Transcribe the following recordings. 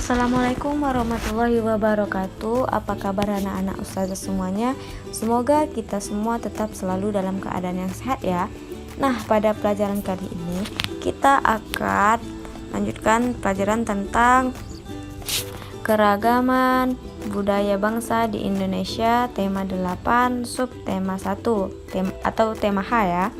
Assalamualaikum warahmatullahi wabarakatuh. Apa kabar anak-anak ustazah semuanya? Semoga kita semua tetap selalu dalam keadaan yang sehat ya. Nah, pada pelajaran kali ini kita akan lanjutkan pelajaran tentang keragaman budaya bangsa di Indonesia, tema 8, subtema 1 atau tema H ya.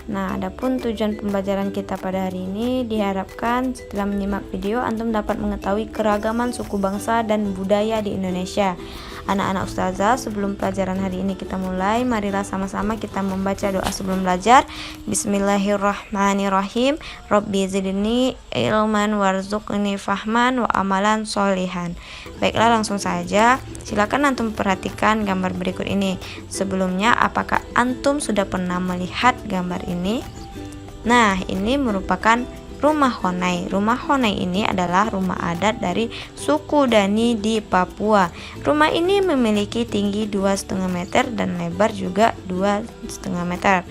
Nah, adapun tujuan pembelajaran kita pada hari ini diharapkan setelah menyimak video antum dapat mengetahui keragaman suku bangsa dan budaya di Indonesia. Anak-anak ustazah, sebelum pelajaran hari ini kita mulai, marilah sama-sama kita membaca doa sebelum belajar. Bismillahirrahmanirrahim. Rabbi zidni ilman warzuqni fahman wa amalan sholihan. Baiklah, langsung saja. Silakan antum perhatikan gambar berikut ini. Sebelumnya, apakah antum sudah pernah melihat gambar ini? Nah, ini merupakan rumah Honai. Rumah Honai ini adalah rumah adat dari suku Dani di Papua. Rumah ini memiliki tinggi 2,5 meter dan lebar juga 2,5 meter.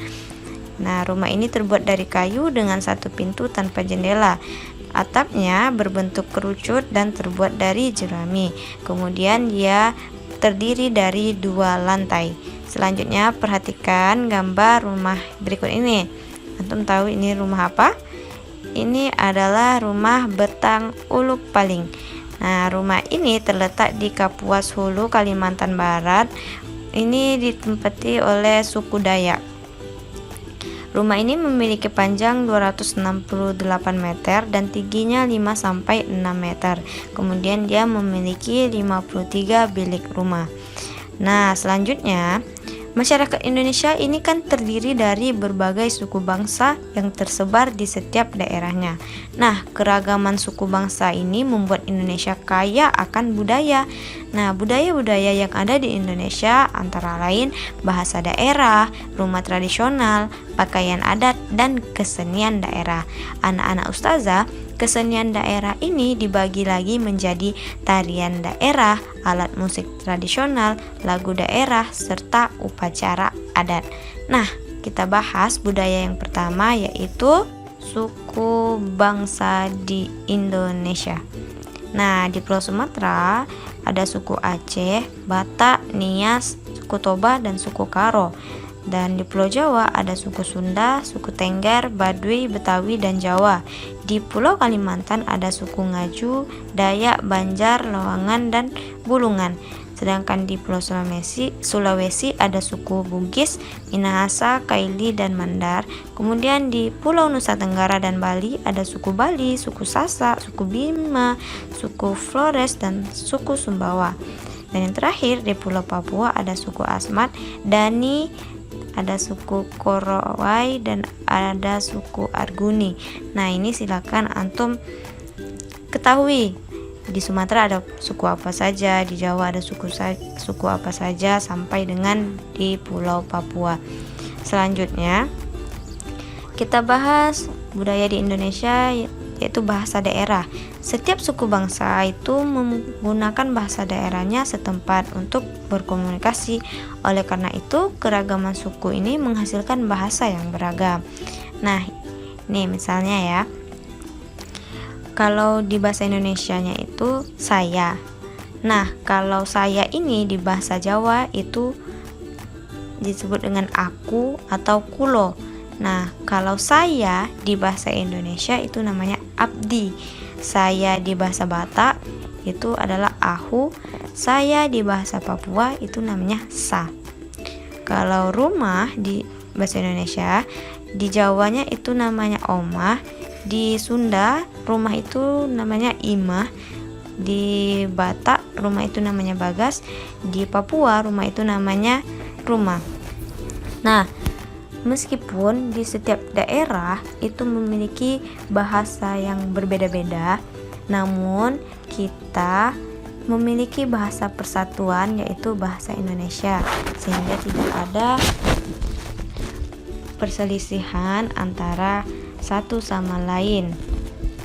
Nah, rumah ini terbuat dari kayu dengan satu pintu tanpa jendela. Atapnya berbentuk kerucut dan terbuat dari jerami. Kemudian dia terdiri dari 2 lantai. Selanjutnya perhatikan gambar rumah berikut ini. Antum tahu ini rumah apa? Ini adalah rumah Betang Uluk Paling. Nah, rumah ini terletak di Kapuas Hulu, Kalimantan Barat. Ini ditempati oleh suku Dayak. Rumah ini memiliki panjang 268 meter dan tingginya 5-6 meter. Kemudian dia memiliki 53 bilik rumah. Nah, selanjutnya masyarakat Indonesia ini kan terdiri dari berbagai suku bangsa yang tersebar di setiap daerahnya. Nah, keragaman suku bangsa ini membuat Indonesia kaya akan budaya. Nah, budaya-budaya yang ada di Indonesia antara lain bahasa daerah, rumah tradisional, pakaian adat, dan kesenian daerah. Anak-anak ustazah, kesenian daerah ini dibagi lagi menjadi tarian daerah, alat musik tradisional, lagu daerah, serta upacara adat. Nah, kita bahas budaya yang pertama yaitu suku bangsa di Indonesia. Nah, di Pulau Sumatera ada suku Aceh, Batak, Nias, suku Toba, dan suku Karo. Dan di Pulau Jawa ada suku Sunda, suku Tengger, Baduy, Betawi, dan Jawa. Di Pulau Kalimantan ada suku Ngaju, Dayak, Banjar, Lawangan, dan Bulungan. Sedangkan di Pulau Sulawesi ada suku Bugis, Minahasa, Kaili, dan Mandar. Kemudian di Pulau Nusa Tenggara dan Bali ada suku Bali, suku Sasak, suku Bima, suku Flores, dan suku Sumbawa. Dan yang terakhir di Pulau Papua ada suku Asmat, Dani, ada suku Korowai, dan ada suku Arguni. Nah, ini silakan antum ketahui di Sumatera ada suku apa saja, di Jawa ada suku apa saja, sampai dengan di Pulau Papua. Selanjutnya kita bahas budaya di Indonesia, yaitu bahasa daerah. Setiap suku bangsa itu menggunakan bahasa daerahnya setempat untuk berkomunikasi. Oleh karena itu, keragaman suku ini menghasilkan bahasa yang beragam. Nah, ini misalnya ya. Kalau di bahasa Indonesianya itu saya. Nah, kalau saya ini di bahasa Jawa itu disebut dengan aku atau kulo. Nah, kalau saya di bahasa Indonesia itu namanya abdi. Saya di bahasa Batak itu adalah ahu. Saya di bahasa Papua itu namanya sa. Kalau rumah di bahasa Indonesia, di Jawanya itu namanya omah. Di Sunda rumah itu namanya imah. Di Batak rumah itu namanya bagas. Di Papua rumah itu namanya rumah. Nah, meskipun di setiap daerah itu memiliki bahasa yang berbeda-beda, namun kita memiliki bahasa persatuan yaitu bahasa Indonesia, sehingga tidak ada perselisihan antara satu sama lain.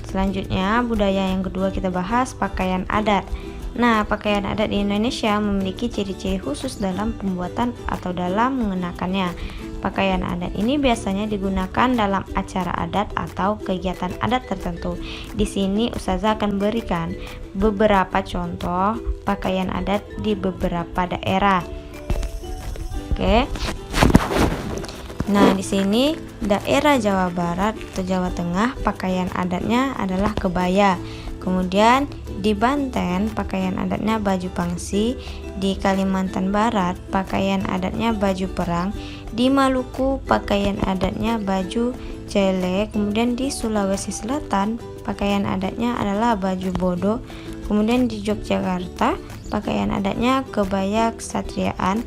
Selanjutnya, budaya yang kedua kita bahas pakaian adat. Nah, pakaian adat di Indonesia memiliki ciri-ciri khusus dalam pembuatan atau dalam mengenakannya. Pakaian adat ini biasanya digunakan dalam acara adat atau kegiatan adat tertentu. Di sini Ustazah akan berikan beberapa contoh pakaian adat di beberapa daerah. Oke. Nah, di sini daerah Jawa Barat atau Jawa Tengah pakaian adatnya adalah kebaya. Kemudian di Banten pakaian adatnya baju pangsi, di Kalimantan Barat pakaian adatnya baju perang, di Maluku pakaian adatnya baju cele, kemudian di Sulawesi Selatan pakaian adatnya adalah baju bodo, kemudian di Yogyakarta pakaian adatnya kebaya kesatriaan.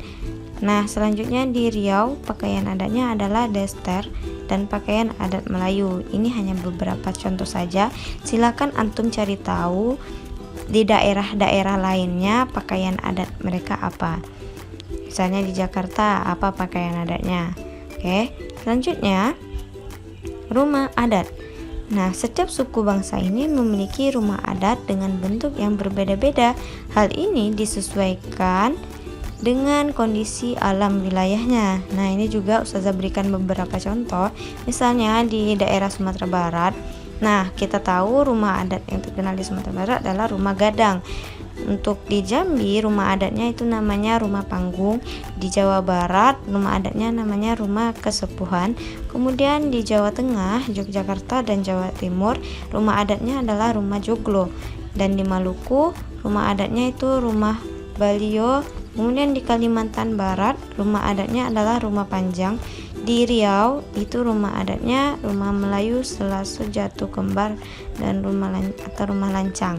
Nah, selanjutnya di Riau pakaian adatnya adalah daster dan pakaian adat Melayu. Ini hanya beberapa contoh saja. Silakan antum cari tahu di daerah-daerah lainnya pakaian adat mereka apa. Misalnya di Jakarta apa pakaian adatnya. Oke, selanjutnya rumah adat. Nah, setiap suku bangsa ini memiliki rumah adat dengan bentuk yang berbeda-beda. Hal ini disesuaikan dengan kondisi alam wilayahnya. Nah, ini juga Ustazah berikan beberapa contoh. Misalnya di daerah Sumatera Barat. Nah, kita tahu rumah adat yang terkenal di Sumatera Barat adalah rumah gadang. Untuk di Jambi, rumah adatnya itu namanya rumah panggung. Di Jawa Barat, rumah adatnya namanya rumah kesepuhan. Kemudian di Jawa Tengah, Yogyakarta dan Jawa Timur, rumah adatnya adalah rumah joglo. Dan di Maluku, rumah adatnya itu rumah balio. Kemudian di Kalimantan Barat, rumah adatnya adalah rumah panjang. Di Riau, itu rumah adatnya rumah Melayu, Selasu, Jatu Kembar, dan rumah lancang.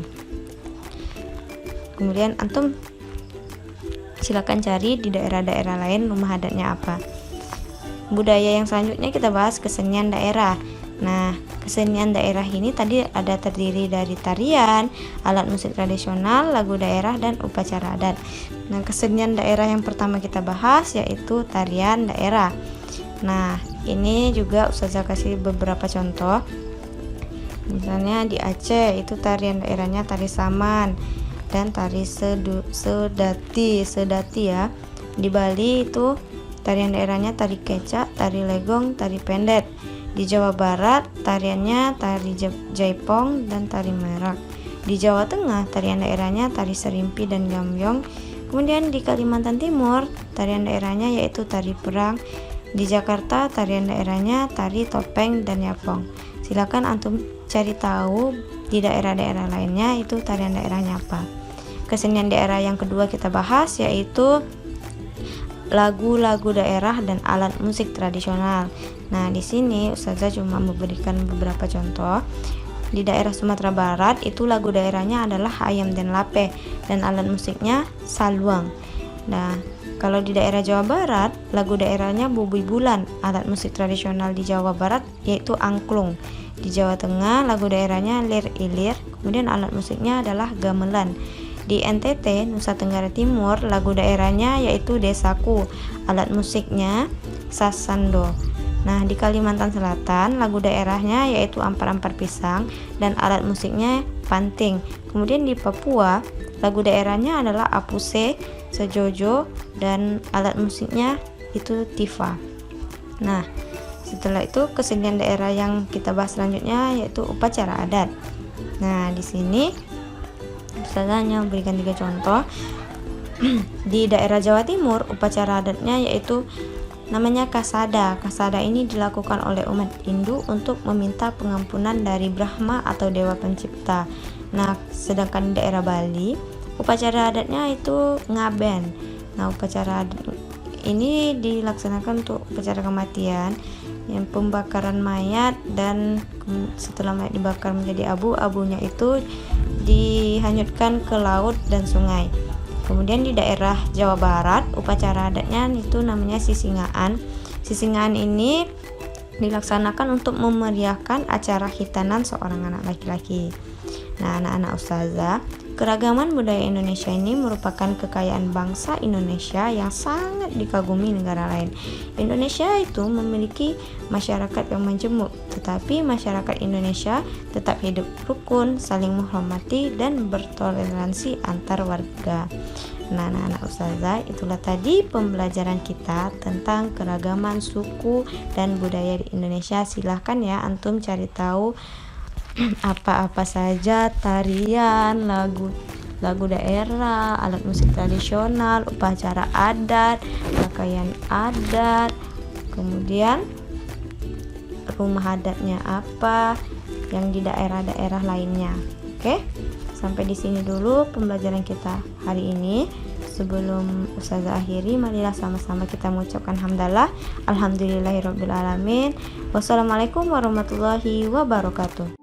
Kemudian antum silakan cari di daerah-daerah lain rumah adatnya apa. Budaya yang selanjutnya kita bahas kesenian daerah. Nah, kesenian daerah ini tadi ada terdiri dari tarian, alat musik tradisional, lagu daerah, dan upacara adat. Nah, kesenian daerah yang pertama kita bahas yaitu tarian daerah. Nah, ini juga Ustazah kasih beberapa contoh. Misalnya di Aceh itu tarian daerahnya tari saman dan tari sedati ya. Di Bali itu tarian daerahnya tari kecak, tari legong, tari pendet. Di Jawa Barat tariannya tari jaipong dan tari merak. Di Jawa Tengah tarian daerahnya tari serimpi dan gambyong. Kemudian di Kalimantan Timur tarian daerahnya yaitu tari perang. Di Jakarta tarian daerahnya tari topeng dan yapong. Silakan antum cari tahu di daerah-daerah lainnya itu tarian daerahnya apa. Kesenian daerah yang kedua kita bahas yaitu lagu-lagu daerah dan alat musik tradisional. Nah, di sini Ustazah cuma memberikan beberapa contoh. Di daerah Sumatera Barat itu lagu daerahnya adalah Hayam dan Lape dan alat musiknya saluang. Nah, kalau di daerah Jawa Barat, lagu daerahnya Bubui Bulan, alat musik tradisional di Jawa Barat yaitu angklung. Di Jawa Tengah, lagu daerahnya Lir Ilir, kemudian alat musiknya adalah gamelan. Di NTT, Nusa Tenggara Timur, lagu daerahnya yaitu Desaku, alat musiknya sasando. Nah, di Kalimantan Selatan, lagu daerahnya yaitu ampar-ampar pisang dan alat musiknya panting. Kemudian di Papua, lagu daerahnya adalah apuse, sejojo, dan alat musiknya itu tifa. Nah, setelah itu kesenian daerah yang kita bahas selanjutnya yaitu upacara adat. Nah, di sini Ustazah hanya memberikan 3 contoh. Di daerah Jawa Timur, upacara adatnya yaitu namanya kasada. Kasada ini dilakukan oleh umat Hindu untuk meminta pengampunan dari Brahma atau Dewa Pencipta. Nah, sedangkan di daerah Bali, upacara adatnya itu ngaben. Nah, upacara adat ini dilaksanakan untuk upacara kematian, yang pembakaran mayat, dan setelah mayat dibakar menjadi abu, abunya itu dihanyutkan ke laut dan sungai. Kemudian di daerah Jawa Barat, upacara adatnya itu namanya sisingaan. Sisingaan ini dilaksanakan untuk memeriahkan acara khitanan seorang anak laki-laki. Nah, anak-anak Ustazah, keragaman budaya Indonesia ini merupakan kekayaan bangsa Indonesia yang sangat dikagumi negara lain. Indonesia itu memiliki masyarakat yang majemuk, tetapi masyarakat Indonesia tetap hidup rukun, saling menghormati, dan bertoleransi antar warga. Nah, anak-anak ustazah, itulah tadi pembelajaran kita tentang keragaman suku dan budaya di Indonesia. Silahkan ya antum cari tahu apa-apa saja tarian, lagu daerah, alat musik tradisional, upacara adat, pakaian adat, kemudian rumah adatnya apa yang di daerah-daerah lainnya. Oke? Sampai di sini dulu pembelajaran kita hari ini. Sebelum ustazah akhiri, marilah sama-sama kita mengucapkan hamdalah. Alhamdulillahirabbil alamin. Wassalamualaikum warahmatullahi wabarakatuh.